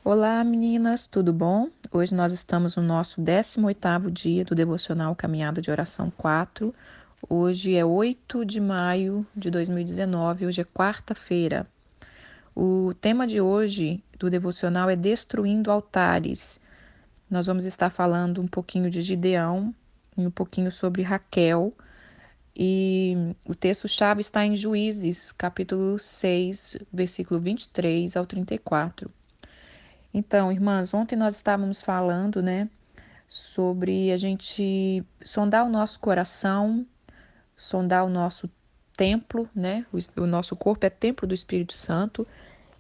Olá, meninas, tudo bom? Hoje nós estamos no nosso 18º dia do devocional Caminhada de Oração 4. Hoje é 8 de maio de 2019, hoje é quarta-feira. O tema de hoje do devocional é Destruindo Altares. Nós vamos estar falando um pouquinho de Gideão e um pouquinho sobre Raquel. E o texto-chave está em Juízes, capítulo 6, versículo 23 ao 34. Então, irmãs, ontem nós estávamos falando, né, sobre a gente sondar o nosso coração, sondar o nosso templo, né? O nosso corpo é templo do Espírito Santo.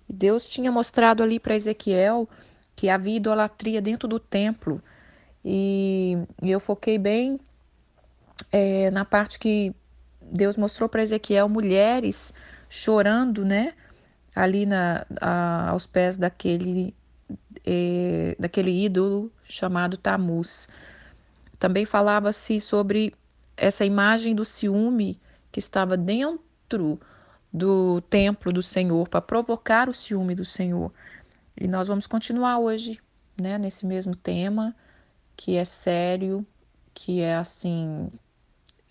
E Deus tinha mostrado ali para Ezequiel que havia idolatria dentro do templo. E eu foquei bem na parte que Deus mostrou para Ezequiel mulheres chorando, né? Ali aos pés daquele ídolo chamado Tamuz. Também falava-se sobre essa imagem do ciúme que estava dentro do templo do Senhor, para provocar o ciúme do Senhor. E nós vamos continuar hoje, né, nesse mesmo tema, que é sério, que é assim,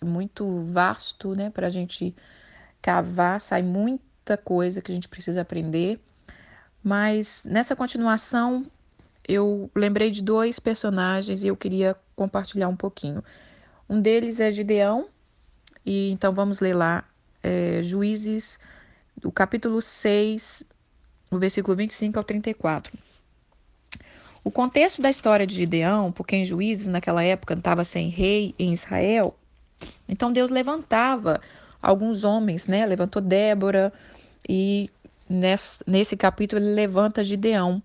muito vasto, né, para a gente cavar, sai muita coisa que a gente precisa aprender. Mas nessa continuação, eu lembrei de dois personagens e eu queria compartilhar um pouquinho. Um deles é Gideão, e então vamos ler lá, Juízes, o capítulo 6, o versículo 25 ao 34. O contexto da história de Gideão, porque em Juízes naquela época estava sem rei em Israel, então Deus levantava alguns homens, né? Levantou Débora e nesse capítulo ele levanta Gideão.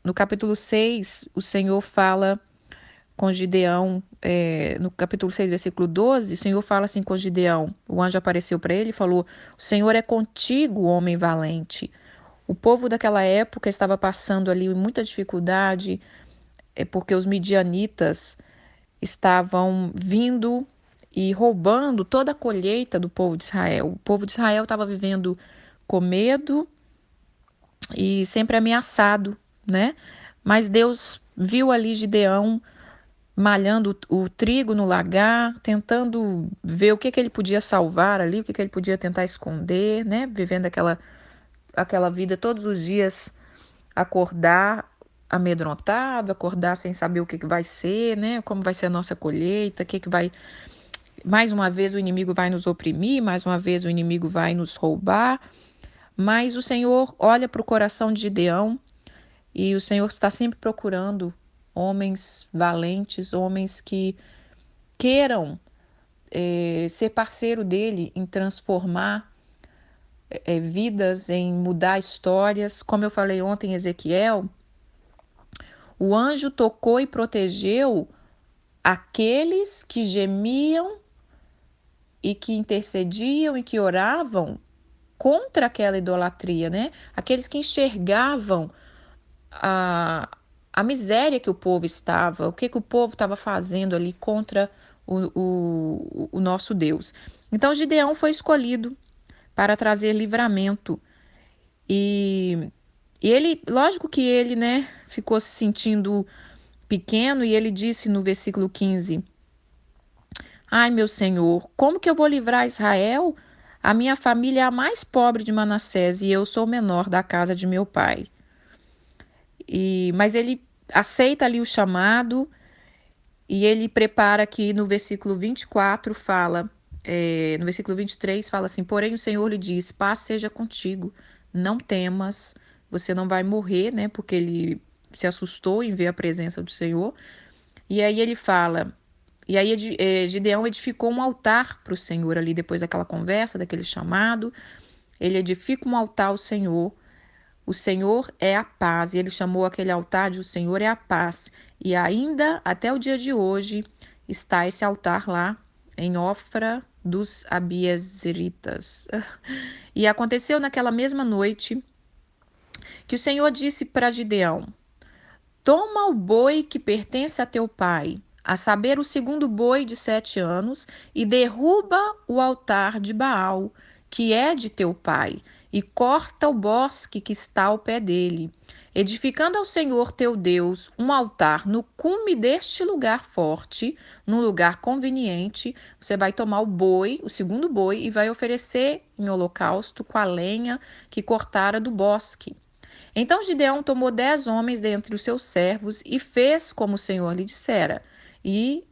No capítulo 6, o Senhor fala com Gideão, no capítulo 6, versículo 12, o Senhor fala assim com Gideão. O anjo apareceu para ele e falou: O Senhor é contigo, homem valente. O povo daquela época estava passando ali muita dificuldade, porque os midianitas estavam vindo e roubando toda a colheita do povo de Israel. O povo de Israel estava vivendo com medo e sempre ameaçado, né? Mas Deus viu ali Gideão malhando o trigo no lagar, tentando ver o que ele podia salvar ali, o que ele podia tentar esconder, né? Vivendo aquela vida todos os dias, acordar amedrontado, acordar sem saber o que vai ser, né? Como vai ser a nossa colheita, o que vai... Mais uma vez o inimigo vai nos oprimir, mais uma vez o inimigo vai nos roubar, mas o Senhor olha para o coração de Gideão e o Senhor está sempre procurando homens valentes, homens que queiram ser parceiro dele em transformar vidas, em mudar histórias. Como eu falei ontem em Ezequiel, o anjo tocou e protegeu aqueles que gemiam e que intercediam e que oravam contra aquela idolatria, né? Aqueles que enxergavam a, a miséria que o povo estava, o que o povo estava fazendo ali contra o nosso Deus. Então Gideão foi escolhido para trazer livramento. E, e ele, lógico que ele, né, ficou se sentindo pequeno e ele disse no versículo 15: Ai, meu Senhor, como que eu vou livrar Israel? A minha família é a mais pobre de Manassés e eu sou o menor da casa de meu pai. Mas ele aceita ali o chamado e ele prepara aqui no versículo 24 fala, no versículo 23 fala assim: Porém o Senhor lhe disse, paz seja contigo, não temas, você não vai morrer, né? Porque ele se assustou em ver a presença do Senhor. E aí ele fala, e aí Gideão edificou um altar para o Senhor ali depois daquela conversa, daquele chamado. Ele edifica um altar ao Senhor. O Senhor é a paz. E ele chamou aquele altar de O Senhor é a paz. E ainda até o dia de hoje está esse altar lá em Ofra dos Abiezritas. E aconteceu naquela mesma noite que o Senhor disse para Gideão: Toma o boi que pertence a teu pai, a saber, o segundo boi de 7 anos, e derruba o altar de Baal, que é de teu pai, e corta o bosque que está ao pé dele, edificando ao Senhor teu Deus um altar no cume deste lugar forte, num lugar conveniente. Você vai tomar o boi, o segundo boi, e vai oferecer em holocausto com a lenha que cortara do bosque. Então Gideão tomou 10 homens dentre os seus servos e fez como o Senhor lhe dissera. E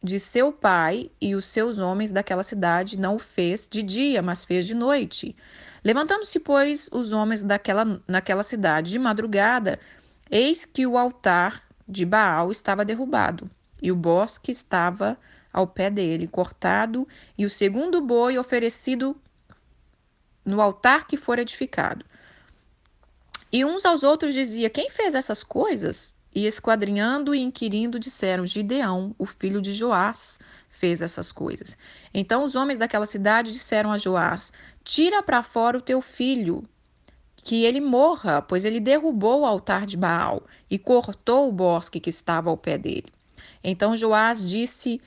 de seu pai e os seus homens daquela cidade não o fez de dia, mas fez de noite. Levantando-se, pois, os homens naquela cidade de madrugada, eis que o altar de Baal estava derrubado, e o bosque estava ao pé dele, cortado, e o segundo boi oferecido no altar que fora edificado. E uns aos outros dizia: quem fez essas coisas? E esquadrinhando e inquirindo, disseram: Gideão, o filho de Joás, fez essas coisas. Então os homens daquela cidade disseram a Joás: tira para fora o teu filho, que ele morra, pois ele derrubou o altar de Baal e cortou o bosque que estava ao pé dele. Então Joás disse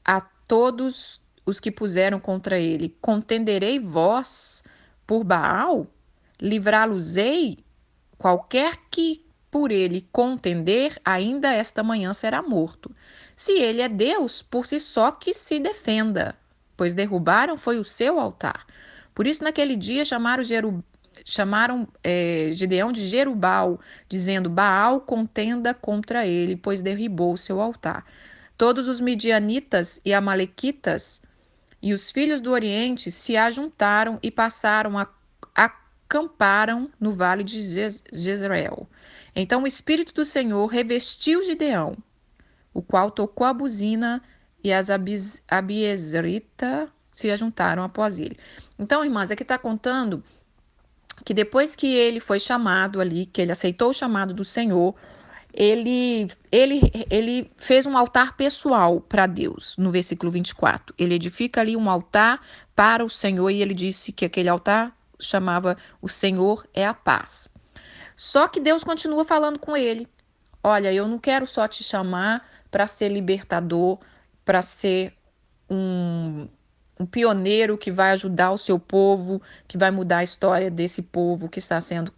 a todos os que puseram contra ele: contenderei vós por Baal? Livrá-los-ei? Qualquer que por ele contender, ainda esta manhã será morto. Se ele é Deus, por si só que se defenda, pois derrubaram foi o seu altar. Por isso, naquele dia, chamaram Gideão de Jerubal, dizendo: Baal contenda contra ele, pois derribou o seu altar. Todos os midianitas e amalequitas e os filhos do Oriente se ajuntaram e passaram acamparam no vale de Jezreel. Então o Espírito do Senhor revestiu Gideão, o qual tocou a buzina, e as Abiezritas se ajuntaram após ele. Então, irmãs, aqui está contando que depois que ele foi chamado ali, que ele aceitou o chamado do Senhor, ele fez um altar pessoal para Deus, no versículo 24. Ele edifica ali um altar para o Senhor e ele disse que aquele altar chamava O Senhor é a Paz. Só que Deus continua falando com ele. Olha, eu não quero só te chamar para ser libertador, para ser um pioneiro que vai ajudar o seu povo, que vai mudar a história desse povo que está sendo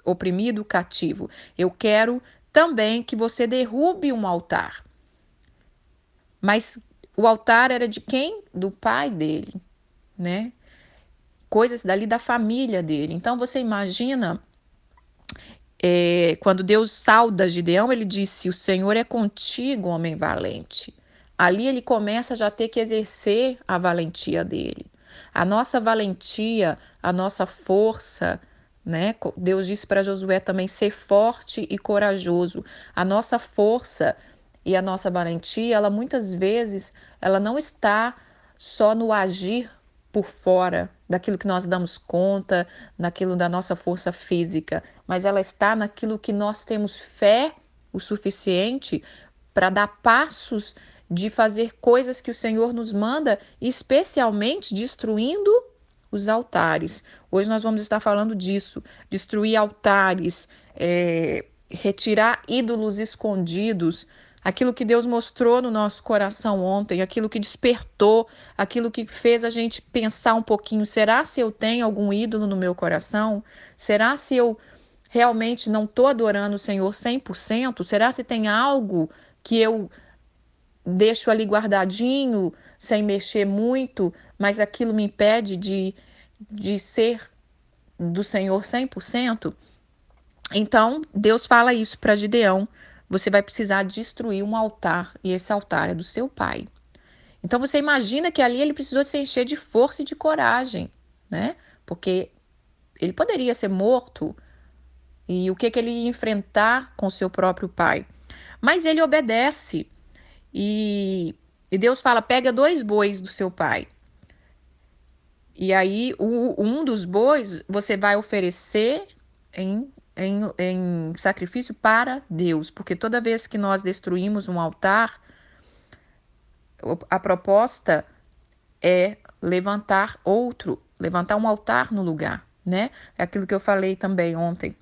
oprimido, cativo. Eu quero também que você derrube um altar. Mas o altar era de quem? Do pai dele, né? Coisas dali da família dele. Então você imagina, quando Deus sauda Gideão, ele disse: o Senhor é contigo, homem valente. Ali ele começa já a ter que exercer a valentia dele. A nossa valentia, a nossa força, né? Deus disse para Josué também: ser forte e corajoso. A nossa força e a nossa valentia, ela muitas vezes, ela não está só no agir por fora daquilo que nós damos conta, naquilo da nossa força física, mas ela está naquilo que nós temos fé o suficiente para dar passos de fazer coisas que o Senhor nos manda, especialmente destruindo os altares. Hoje nós vamos estar falando disso, destruir altares, retirar ídolos escondidos, aquilo que Deus mostrou no nosso coração ontem, aquilo que despertou, aquilo que fez a gente pensar um pouquinho: será se eu tenho algum ídolo no meu coração? Será se eu realmente não estou adorando o Senhor 100%? Será se tem algo que eu deixo ali guardadinho, sem mexer muito, mas aquilo me impede de ser do Senhor 100%? Então, Deus fala isso para Gideão: você vai precisar destruir um altar, e esse altar é do seu pai. Então você imagina que ali ele precisou se encher de força e de coragem, né? Porque ele poderia ser morto, e o que ele ia enfrentar com seu próprio pai? Mas ele obedece, e Deus fala: pega 2 bois do seu pai. E aí um dos bois você vai oferecer em sacrifício para Deus, porque toda vez que nós destruímos um altar, a proposta é levantar um altar no lugar, né? É aquilo que eu falei também ontem.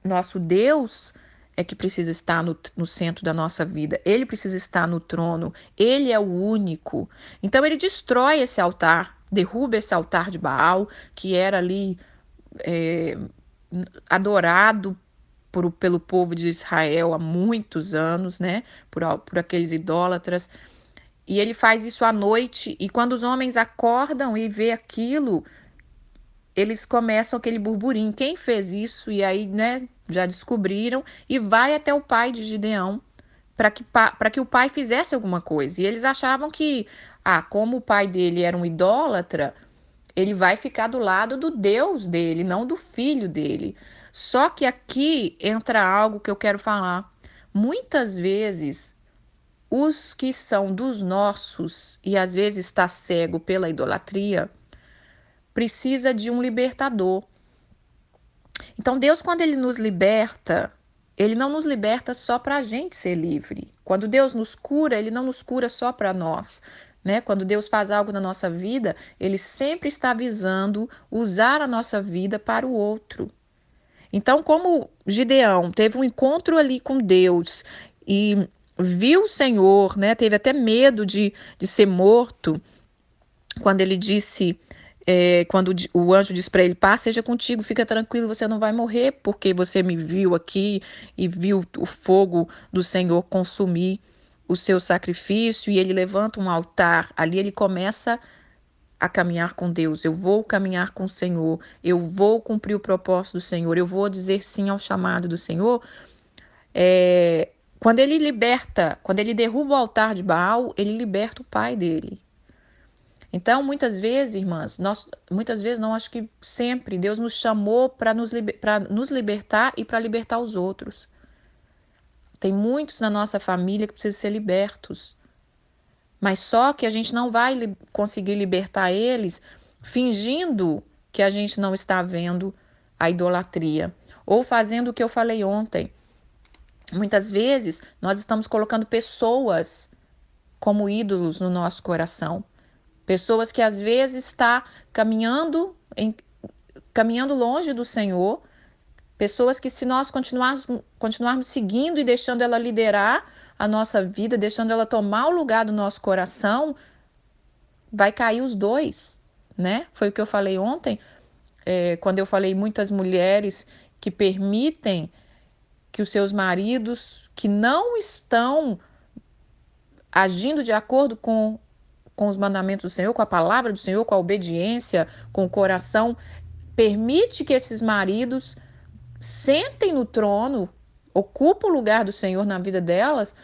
Nosso Deus é que precisa estar no centro da nossa vida. Ele precisa estar no trono. Ele é o único. Então ele destrói esse altar derruba esse altar de Baal, que era ali adorado pelo povo de Israel há muitos anos, né? Por aqueles idólatras. E ele faz isso à noite, e quando os homens acordam e vê aquilo, eles começam aquele burburinho. Quem fez isso? E aí, né, já descobriram, e vai até o pai de Gideão para que o pai fizesse alguma coisa. E eles achavam que, como o pai dele era um idólatra, ele vai ficar do lado do Deus dele, não do filho dele. Só que aqui entra algo que eu quero falar. Muitas vezes, os que são dos nossos e às vezes está cego pela idolatria, precisa de um libertador. Então, Deus, quando ele nos liberta, ele não nos liberta só para a gente ser livre. Quando Deus nos cura, ele não nos cura só para nós. Né? Quando Deus faz algo na nossa vida, ele sempre está visando usar a nossa vida para o outro. Então, como Gideão teve um encontro ali com Deus e viu o Senhor, né? Teve até medo de ser morto, quando ele disse, quando o anjo disse para ele: paz seja contigo, fica tranquilo, você não vai morrer, porque você me viu aqui e viu o fogo do Senhor consumir o seu sacrifício. E ele levanta um altar, ali ele começa a caminhar com Deus. Eu vou caminhar com o Senhor, eu vou cumprir o propósito do Senhor, eu vou dizer sim ao chamado do Senhor. Quando ele liberta, quando ele derruba o altar de Baal, ele liberta o pai dele. Então, muitas vezes, irmãs, muitas vezes não, acho que sempre, Deus nos chamou para nos libertar e para libertar os outros. Tem muitos na nossa família que precisam ser libertos. Mas só que a gente não vai conseguir libertar eles fingindo que a gente não está vendo a idolatria. Ou fazendo o que eu falei ontem. Muitas vezes nós estamos colocando pessoas como ídolos no nosso coração. Pessoas que às vezes estão caminhando longe do Senhor. Pessoas que, se nós continuarmos seguindo e deixando ela liderar a nossa vida, deixando ela tomar o lugar do nosso coração, vai cair os dois, né? Foi o que eu falei ontem, quando eu falei muitas mulheres que permitem que os seus maridos, que não estão agindo de acordo com os mandamentos do Senhor, com a palavra do Senhor, com a obediência, com o coração, permite que esses maridos sentem no trono, ocupam o lugar do Senhor na vida delas,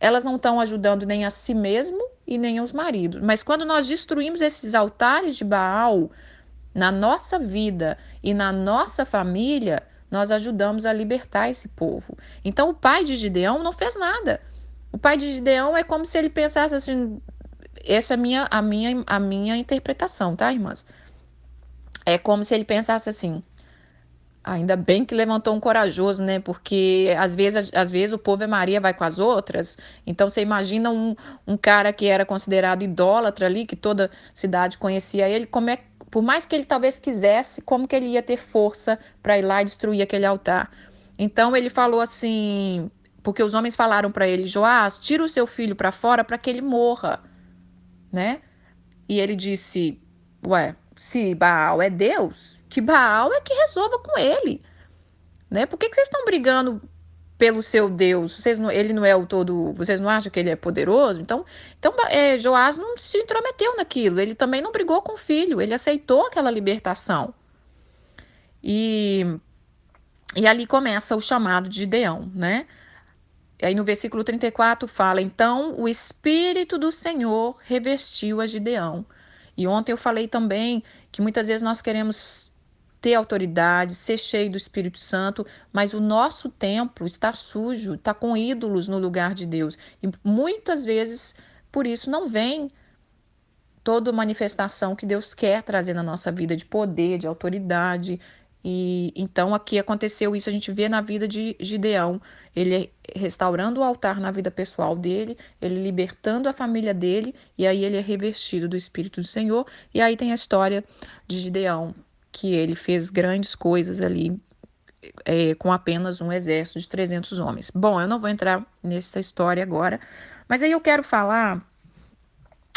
elas não estão ajudando nem a si mesmo e nem aos maridos. Mas quando nós destruímos esses altares de Baal na nossa vida e na nossa família, nós ajudamos a libertar esse povo. Então o pai de Gideão não fez nada. O pai de Gideão é como se ele pensasse assim, essa é a minha interpretação, tá, irmãs? É como se ele pensasse assim: ainda bem que levantou um corajoso, né? Porque às vezes o povo é Maria, vai com as outras. Então você imagina um cara que era considerado idólatra ali, que toda cidade conhecia ele, por mais que ele talvez quisesse, como que ele ia ter força para ir lá e destruir aquele altar? Então ele falou assim, porque os homens falaram para ele: Joás, tira o seu filho para fora para que ele morra, né? E ele disse: ué, se Baal é Deus, que Baal é que resolva com ele, né? Por que vocês estão brigando pelo seu Deus? Ele não é o todo. Vocês não acham que ele é poderoso? Então Joás não se intrometeu naquilo. Ele também não brigou com o filho. Ele aceitou aquela libertação. E ali começa o chamado de Gideão, né? Aí no versículo 34 fala: então o Espírito do Senhor revestiu a Gideão. E ontem eu falei também que muitas vezes nós queremos ter autoridade, ser cheio do Espírito Santo, mas o nosso templo está sujo, está com ídolos no lugar de Deus. E muitas vezes, por isso, não vem toda manifestação que Deus quer trazer na nossa vida de poder, de autoridade. E então aqui aconteceu isso, a gente vê na vida de Gideão, ele restaurando o altar na vida pessoal dele, ele libertando a família dele, e aí ele é revestido do Espírito do Senhor. E aí tem a história de Gideão, que ele fez grandes coisas ali, com apenas um exército de 300 homens. Bom, eu não vou entrar nessa história agora, mas aí eu quero falar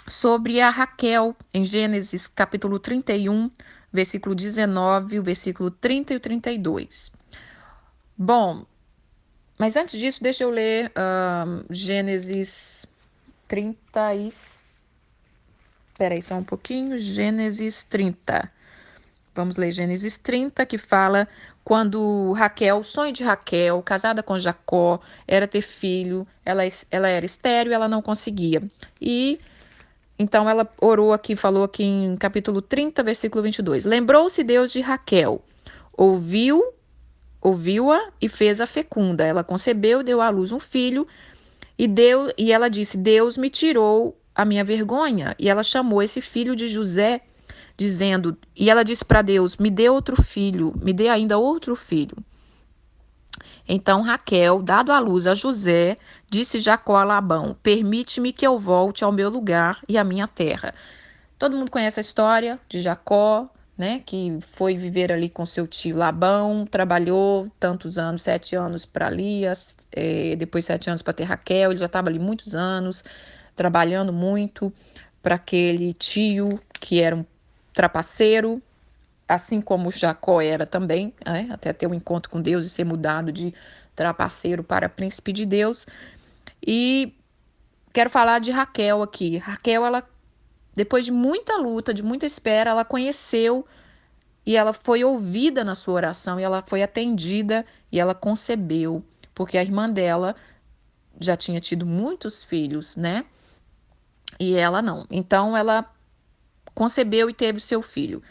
sobre a Raquel, em Gênesis capítulo 31, versículo 19, o versículo 30 e o 32. Bom, mas antes disso, deixa eu ler Gênesis 30 e... Espera aí só um pouquinho. Gênesis 30. Vamos ler Gênesis 30, que fala quando Raquel, o sonho de Raquel, casada com Jacó, era ter filho, ela era estéril, ela não conseguia. E então ela orou aqui, falou aqui em capítulo 30, versículo 22. Lembrou-se Deus de Raquel, ouviu-a e fez-a fecunda. Ela concebeu, deu à luz um filho, e ela disse: Deus me tirou a minha vergonha. E ela chamou esse filho de José, dizendo, e ela disse para Deus: me dê outro filho, me dê ainda outro filho. Então Raquel, dado à luz a José, disse Jacó a Labão: permite-me que eu volte ao meu lugar e à minha terra. Todo mundo conhece a história de Jacó, né, que foi viver ali com seu tio Labão, trabalhou tantos anos, 7 anos para Lia, depois 7 anos para ter Raquel. Ele já estava ali muitos anos, trabalhando muito para aquele tio que era um trapaceiro, assim como Jacó era também, né, até ter um encontro com Deus e ser mudado de trapaceiro para príncipe de Deus. E quero falar de Raquel aqui. Raquel, ela, depois de muita luta, de muita espera, ela conheceu e ela foi ouvida na sua oração, e ela foi atendida e ela concebeu, porque a irmã dela já tinha tido muitos filhos, né? E ela não. Então ela concebeu e teve o seu filho.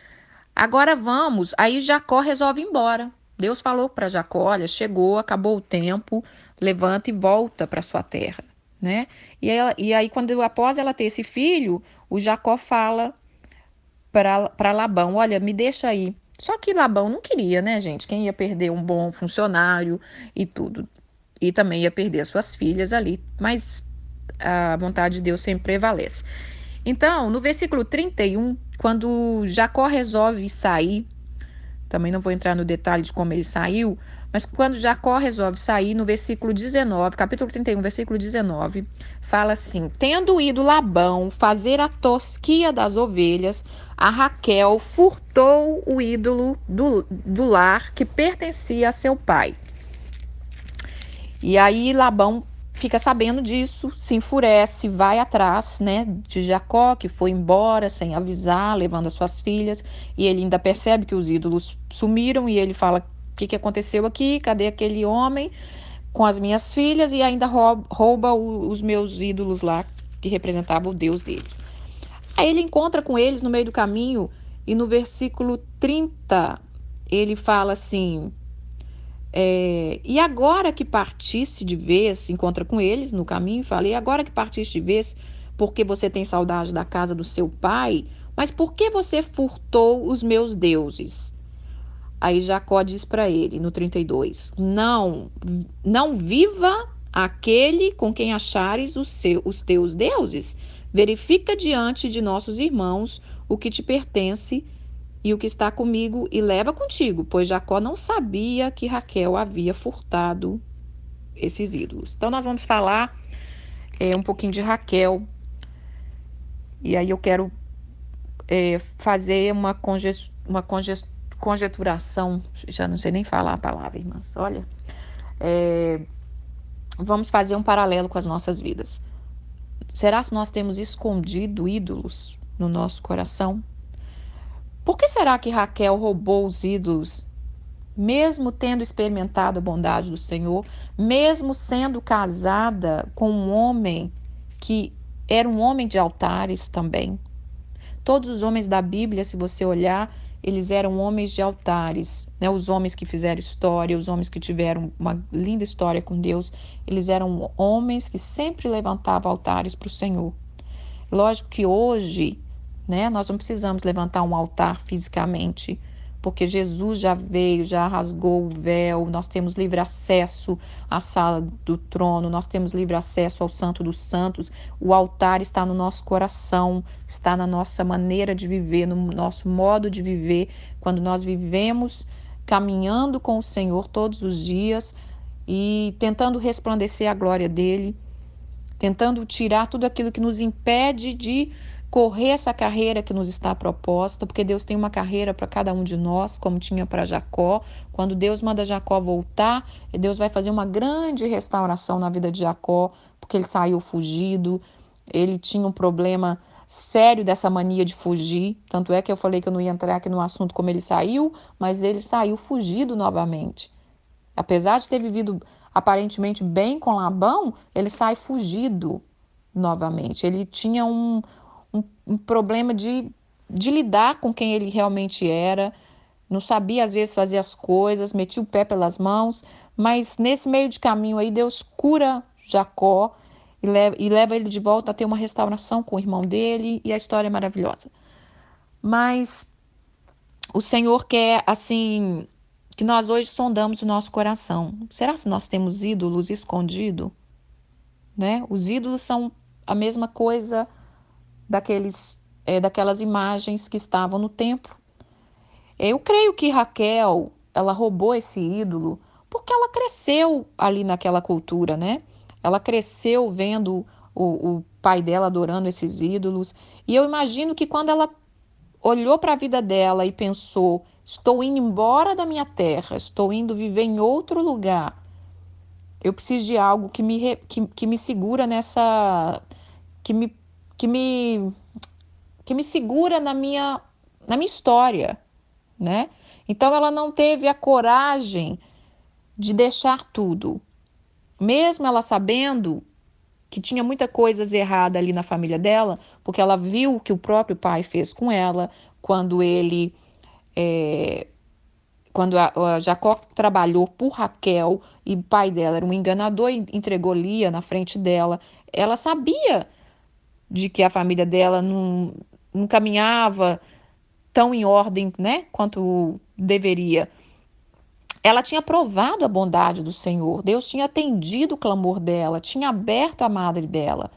Agora vamos, aí Jacó resolve ir embora. Deus falou para Jacó: olha, chegou, acabou o tempo, levanta e volta para sua terra, né? E aí quando após ela ter esse filho, o Jacó fala para Labão: olha, me deixa aí. Só que Labão não queria, né, gente? Quem ia perder um bom funcionário e tudo. E também ia perder as suas filhas ali. Mas a vontade de Deus sempre prevalece. Então, no versículo 31, quando Jacó resolve sair, também não vou entrar no detalhe de como ele saiu, mas quando Jacó resolve sair, no versículo 19, capítulo 31, versículo 19, fala assim: tendo ido Labão fazer a tosquia das ovelhas, a Raquel furtou o ídolo do lar que pertencia a seu pai. E aí Labão fica sabendo disso, se enfurece, vai atrás, né, de Jacó, que foi embora sem avisar, levando as suas filhas, e ele ainda percebe que os ídolos sumiram, e ele fala: o que aconteceu aqui? Cadê aquele homem com as minhas filhas? E ainda rouba os meus ídolos lá, que representavam o Deus deles. Aí ele encontra com eles no meio do caminho, e no versículo 30, ele fala assim: e agora que partiste de vez, encontra com eles no caminho e fala: e agora que partiste de vez, porque você tem saudade da casa do seu pai, mas por que você furtou os meus deuses? Aí Jacó diz para ele, no 32, não viva aquele com quem achares os teus deuses. Verifica diante de nossos irmãos o que te pertence e o que está comigo, e leva contigo, pois Jacó não sabia que Raquel havia furtado esses ídolos. Então nós vamos falar um pouquinho de Raquel, e aí eu quero fazer uma conjeturação, já não sei nem falar a palavra, irmãs, olha, vamos fazer um paralelo com as nossas vidas. Será que nós temos escondido ídolos no nosso coração? Por que será que Raquel roubou os ídolos, mesmo tendo experimentado a bondade do Senhor, mesmo sendo casada com um homem que era um homem de altares também? Todos os homens da Bíblia, se você olhar, eles eram homens de altares, né? Os homens que fizeram história, os homens que tiveram uma linda história com Deus, eles eram homens que sempre levantavam altares para o Senhor. Lógico que hoje, né, nós não precisamos levantar um altar fisicamente, porque Jesus já veio, já rasgou o véu, nós temos livre acesso à sala do trono, nós temos livre acesso ao Santo dos Santos. O altar está no nosso coração, está na nossa maneira de viver, no nosso modo de viver, quando nós vivemos caminhando com o Senhor todos os dias e tentando resplandecer a glória dele, tentando tirar tudo aquilo que nos impede de correr essa carreira que nos está proposta, porque Deus tem uma carreira para cada um de nós, como tinha para Jacó. Quando Deus manda Jacó voltar, Deus vai fazer uma grande restauração na vida de Jacó, porque ele saiu fugido, ele tinha um problema sério dessa mania de fugir, tanto é que eu falei que eu não ia entrar aqui no assunto como ele saiu, mas ele saiu fugido novamente. Apesar de ter vivido aparentemente bem com Labão, ele sai fugido novamente. Ele tinha um problema de lidar com quem ele realmente era, não sabia às vezes fazer as coisas, metia o pé pelas mãos, mas nesse meio de caminho aí Deus cura Jacó e leva ele de volta a ter uma restauração com o irmão dele, e a história é maravilhosa. Mas o Senhor quer, assim, que nós hoje sondamos o nosso coração. Será que nós temos ídolos escondidos? Né? Os ídolos são a mesma coisa daquelas imagens que estavam no templo. Eu creio que Raquel, ela roubou esse ídolo porque ela cresceu ali naquela cultura, né? Ela cresceu vendo o pai dela adorando esses ídolos. E eu imagino que quando ela olhou para a vida dela e pensou: estou indo embora da minha terra, estou indo viver em outro lugar, eu preciso de algo que me segura nessa... que me, que me, que me segura na minha história, né? Então ela não teve a coragem de deixar tudo, mesmo ela sabendo que tinha muita coisas erradas ali na família dela, porque ela viu o que o próprio pai fez com ela, quando ele, quando a Jacó trabalhou por Raquel e o pai dela era um enganador e entregou Lia na frente dela. Ela sabia de que a família dela não caminhava tão em ordem, né, quanto deveria. Ela tinha provado a bondade do Senhor, Deus tinha atendido o clamor dela, tinha aberto a madre dela,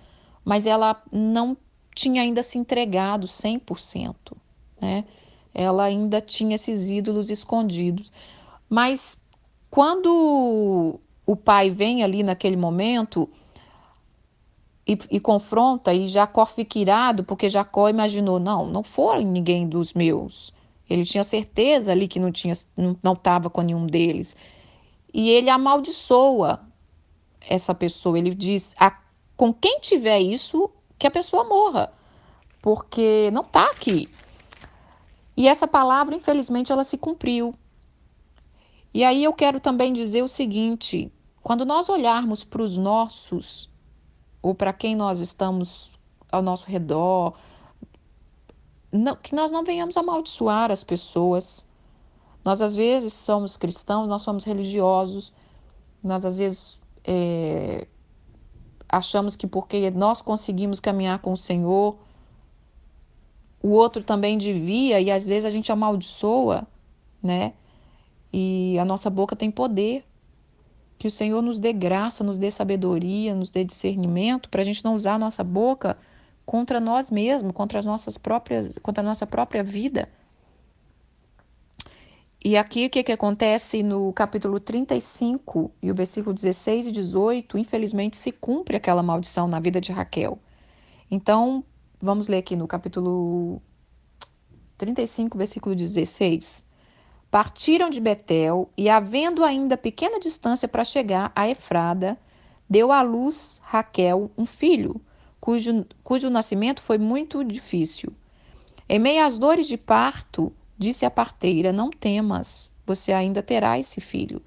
mas ela não tinha ainda se entregado 100%, né? Ela ainda tinha esses ídolos escondidos. Mas quando o pai vem ali naquele momento e confronta, e Jacó fica irado, porque Jacó imaginou: não foi ninguém dos meus. Ele tinha certeza ali que não estava com nenhum deles. E ele amaldiçoa essa pessoa. Ele diz: com quem tiver isso, que a pessoa morra, porque não está aqui. E essa palavra, infelizmente, ela se cumpriu. E aí eu quero também dizer o seguinte: quando nós olharmos para os nossos, ou para quem nós estamos ao nosso redor, que nós não venhamos amaldiçoar as pessoas. Nós às vezes somos cristãos, nós somos religiosos, nós às vezes achamos que porque nós conseguimos caminhar com o Senhor, o outro também devia, e às vezes a gente amaldiçoa, né? E a nossa boca tem poder. Que o Senhor nos dê graça, nos dê sabedoria, nos dê discernimento, para a gente não usar a nossa boca contra nós mesmos, contra a nossa própria vida. E aqui o que acontece no capítulo 35 e o versículo 16 e 18, infelizmente se cumpre aquela maldição na vida de Raquel. Então, vamos ler aqui no capítulo 35, versículo 16. Partiram de Betel e, havendo ainda pequena distância para chegar a Efrada, deu à luz Raquel um filho, cujo nascimento foi muito difícil. Em meio às dores de parto, disse a parteira: não temas, você ainda terá esse filho.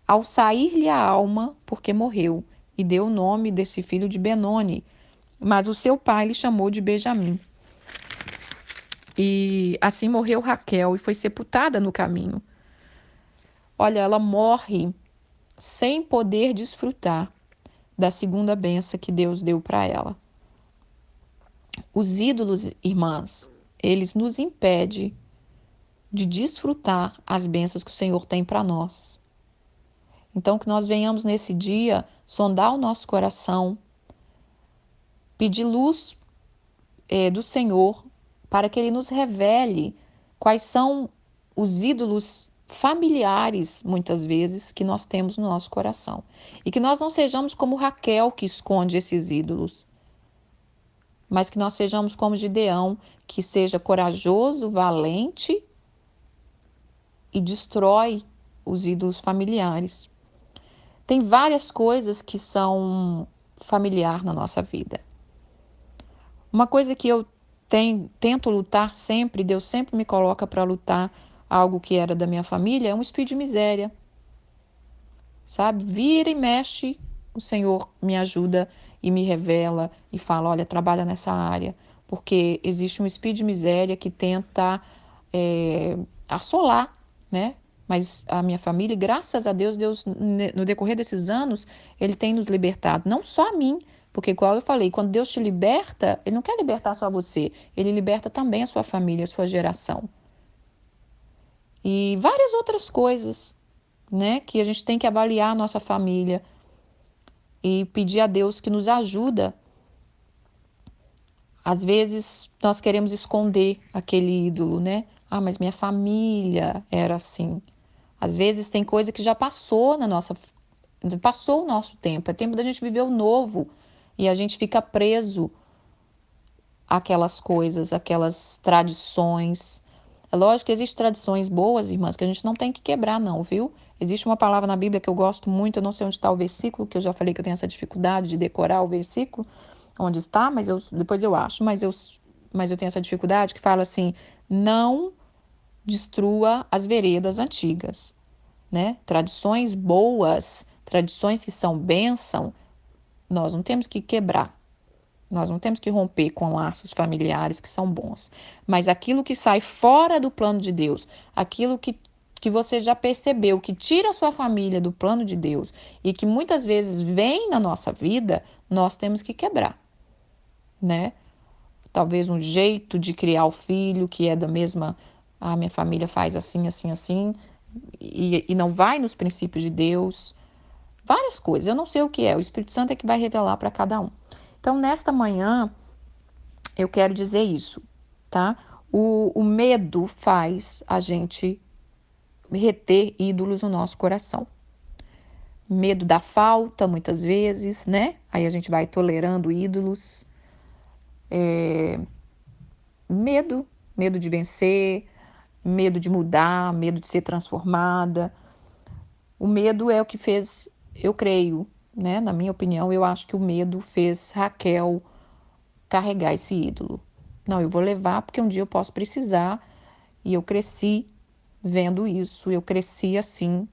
Ao sair-lhe a alma, porque morreu, e deu o nome desse filho de Benoni, mas o seu pai lhe chamou de Benjamim. E assim morreu Raquel e foi sepultada no caminho. Olha, ela morre sem poder desfrutar da segunda bênção que Deus deu para ela. Os ídolos, irmãs, eles nos impedem de desfrutar as bênçãos que o Senhor tem para nós. Então, que nós venhamos nesse dia sondar o nosso coração, pedir luz do Senhor para que Ele nos revele quais são os ídolos familiares, muitas vezes, que nós temos no nosso coração. E que nós não sejamos como Raquel, que esconde esses ídolos, mas que nós sejamos como Gideão, que seja corajoso, valente e destrói os ídolos familiares. Tem várias coisas que são familiar na nossa vida. Uma coisa que eu tento lutar sempre, Deus sempre me coloca para lutar algo que era da minha família, é um espírito de miséria. Sabe? Vira e mexe, o Senhor me ajuda e me revela e fala, olha, trabalha nessa área. Porque existe um espírito de miséria que tenta assolar, né? Mas a minha família, graças a Deus, no decorrer desses anos, Ele tem nos libertado. Não só a mim, porque, igual eu falei, quando Deus te liberta, Ele não quer libertar só você, Ele liberta também a sua família, a sua geração. E várias outras coisas, né? Que a gente tem que avaliar a nossa família e pedir a Deus que nos ajuda. Às vezes, nós queremos esconder aquele ídolo, né? Ah, mas minha família era assim. Às vezes tem coisa que já passou passou o nosso tempo. É tempo da gente viver o novo. E a gente fica preso àquelas coisas, àquelas tradições. É lógico que existem tradições boas, irmãs, que a gente não tem que quebrar, não, viu? Existe uma palavra na Bíblia que eu gosto muito, eu não sei onde está o versículo, que eu já falei que eu tenho essa dificuldade de decorar o versículo, onde está, mas depois eu acho, mas eu tenho essa dificuldade, que fala assim, não destrua as veredas antigas, né? Tradições boas, tradições que são bênção, nós não temos que quebrar. Nós não temos que romper com laços familiares que são bons. Mas aquilo que sai fora do plano de Deus, aquilo que você já percebeu, que tira a sua família do plano de Deus e que muitas vezes vem na nossa vida, nós temos que quebrar, né? Talvez um jeito de criar o filho que é da mesma, minha família faz assim, assim, assim, e não vai nos princípios de Deus. Várias coisas, eu não sei o que é, o Espírito Santo é que vai revelar para cada um. Então, nesta manhã, eu quero dizer isso, tá? O medo faz a gente reter ídolos no nosso coração. Medo da falta, muitas vezes, né? Aí a gente vai tolerando ídolos. Medo de vencer, medo de mudar, medo de ser transformada. O medo é o que fez, eu creio, né? Na minha opinião, eu acho que o medo fez Raquel carregar esse ídolo. Não, eu vou levar porque um dia eu posso precisar. E eu cresci vendo isso, eu cresci assim,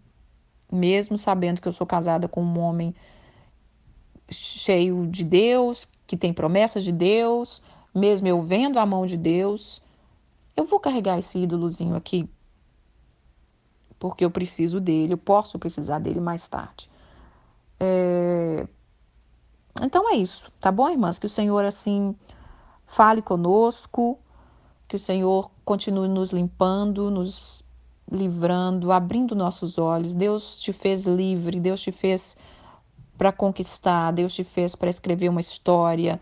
mesmo sabendo que eu sou casada com um homem cheio de Deus, que tem promessas de Deus, mesmo eu vendo a mão de Deus, eu vou carregar esse ídolozinho aqui, porque eu preciso dele, eu posso precisar dele mais tarde. Então é isso, tá bom, irmãs? Que o Senhor, assim, fale conosco, que o Senhor continue nos limpando, nos livrando, abrindo nossos olhos. Deus te fez livre, Deus te fez para conquistar, Deus te fez para escrever uma história.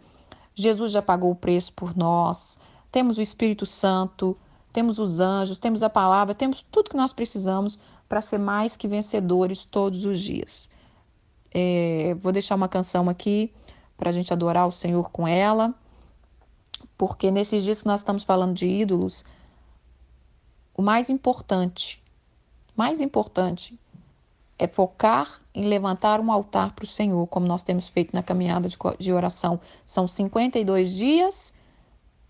Jesus já pagou o preço por nós. Temos o Espírito Santo, temos os anjos, temos a palavra, temos tudo que nós precisamos para ser mais que vencedores todos os dias. Vou deixar uma canção aqui para a gente adorar o Senhor com ela, porque nesses dias que nós estamos falando de ídolos, o mais importante é focar em levantar um altar para o Senhor, como nós temos feito na caminhada de oração. São 52 dias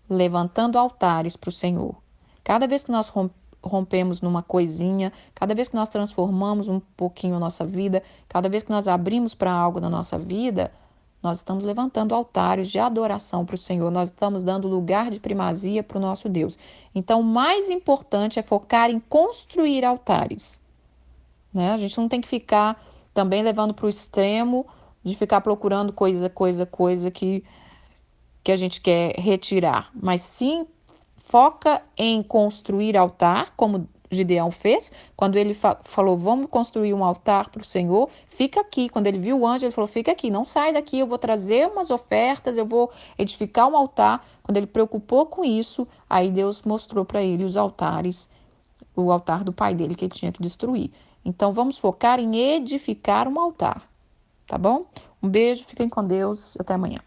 levantando altares para o Senhor. Cada vez que nós rompemos numa coisinha, cada vez que nós transformamos um pouquinho a nossa vida, cada vez que nós abrimos para algo na nossa vida, nós estamos levantando altares de adoração para o Senhor, nós estamos dando lugar de primazia para o nosso Deus. Então, o mais importante é focar em construir altares, né? A gente não tem que ficar também levando para o extremo de ficar procurando coisa que a gente quer retirar, mas sim foca em construir altar, como Gideão fez, quando ele falou, vamos construir um altar para o Senhor, fica aqui. Quando ele viu o anjo, ele falou, fica aqui, não sai daqui, eu vou trazer umas ofertas, eu vou edificar um altar. Quando ele preocupou com isso, aí Deus mostrou para ele os altares o altar do pai dele que ele tinha que destruir. Então vamos focar em edificar um altar, tá bom? Um beijo, fiquem com Deus, até amanhã.